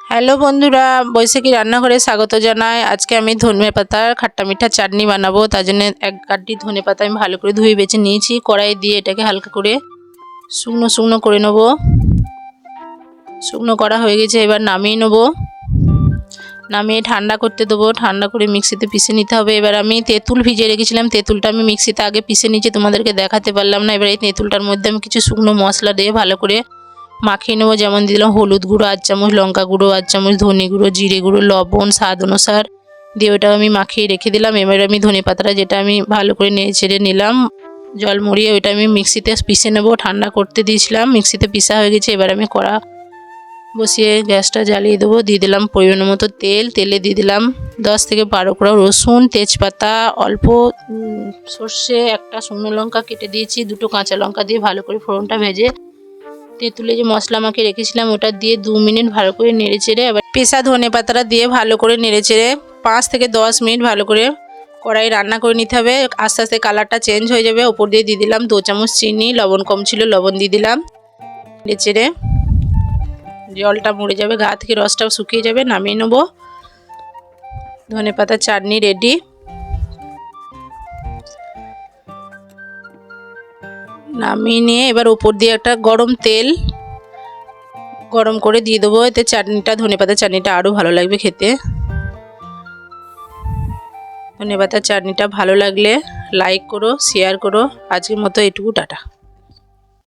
Hello বন্ধুরা, বৈশাখী রান্নাঘরে স্বাগত জানাই। আজকে আমি ধনে পাতার খাট্টা মিঠা চাটনি বানাবো। তার জন্য এক গাঁটি ধনে পাতা আমি ভালো করে ধুয়ে বেছে নিয়েছি। কড়াই দিয়ে এটাকে হালকা করে শুকনো শুকনো করে নেব। শুকনো করা হয়ে গেছে, এবার নামিয়ে নেব। নামিয়ে ঠান্ডা করতে দেবো। ঠান্ডা করে মিক্সিতে পিষে নিতে হবে। এবার আমি তেঁতুল ভিজিয়ে রেখেছিলাম, তেঁতুলটা আমি মিক্সিতে আগে পিষে নিয়েছি, তোমাদেরকে দেখাতে পারলাম না। এবার এই তেঁতুলটার মধ্যে আমি কিছু শুকনো মশলা দিয়ে ভালো করে মাখিয়ে নেবো। যেমন দিলাম হলুদ গুঁড়ো 8 চামচ, লঙ্কা গুঁড়ো 8 চামচ, ধনে গুঁড়ো, জিরে গুঁড়ো, লবণ স্বাদ অনুসার দিয়ে ওটা আমি মাখিয়ে রেখে দিলাম। এবার আমি ধনে পাতাটা যেটা আমি ভালো করে নেড়ে ছেড়ে নিলাম, জল মরিয়ে ওইটা আমি মিক্সিতে পিষে নেবো। ঠান্ডা করতে দিয়েছিলাম, মিক্সিতে পিষা হয়ে গেছে। এবার আমি কড়া বসিয়ে গ্যাসটা জ্বালিয়ে দেবো। দিয়ে দিলাম পরিমাণ মতো তেল। তেলে দিয়ে দিলাম 10 থেকে 12 কোয়া রসুন, তেজপাতা, অল্প সর্ষে, একটা শুকনো লঙ্কা কেটে দিয়েছি, 2টো কাঁচা লঙ্কা দিয়ে ভালো করে ফোড়নটা ভেজে তেঁতুলে যে মশলা মাখিয়ে রেখেছিলাম ওটা দিয়ে 2 মিনিট ভালো করে নেড়ে চেড়ে আবার পেঁচা ধনে পাতাটা দিয়ে ভালো করে নেড়ে চেড়ে 5 থেকে 10 মিনিট ভালো করে কড়াই রান্না করে নিতে হবে। আস্তে আস্তে কালারটা চেঞ্জ হয়ে যাবে। ওপর দিয়ে দিয়ে দিলাম 2 চামচ চিনি, লবণ কম ছিল লবণ দিয়ে দিলাম। নেড়ে চেড়ে জলটা মরে যাবে, গা থেকে রসটাও শুকিয়ে যাবে, নামিয়ে নেব। ধনে পাতার চাটনি রেডি। নামিয়ে নিয়ে এবার উপর দিয়ে একটা গরম তেল গরম করে দিয়ে দেবো। এতে চাটনিটা, ধনে পাতার চাটনিটা আরও ভালো লাগবে খেতে। ধনে পাতার চাটনিটা ভালো লাগলে লাইক করো, শেয়ার করো। আজকের মতো এটুকু, টাটা।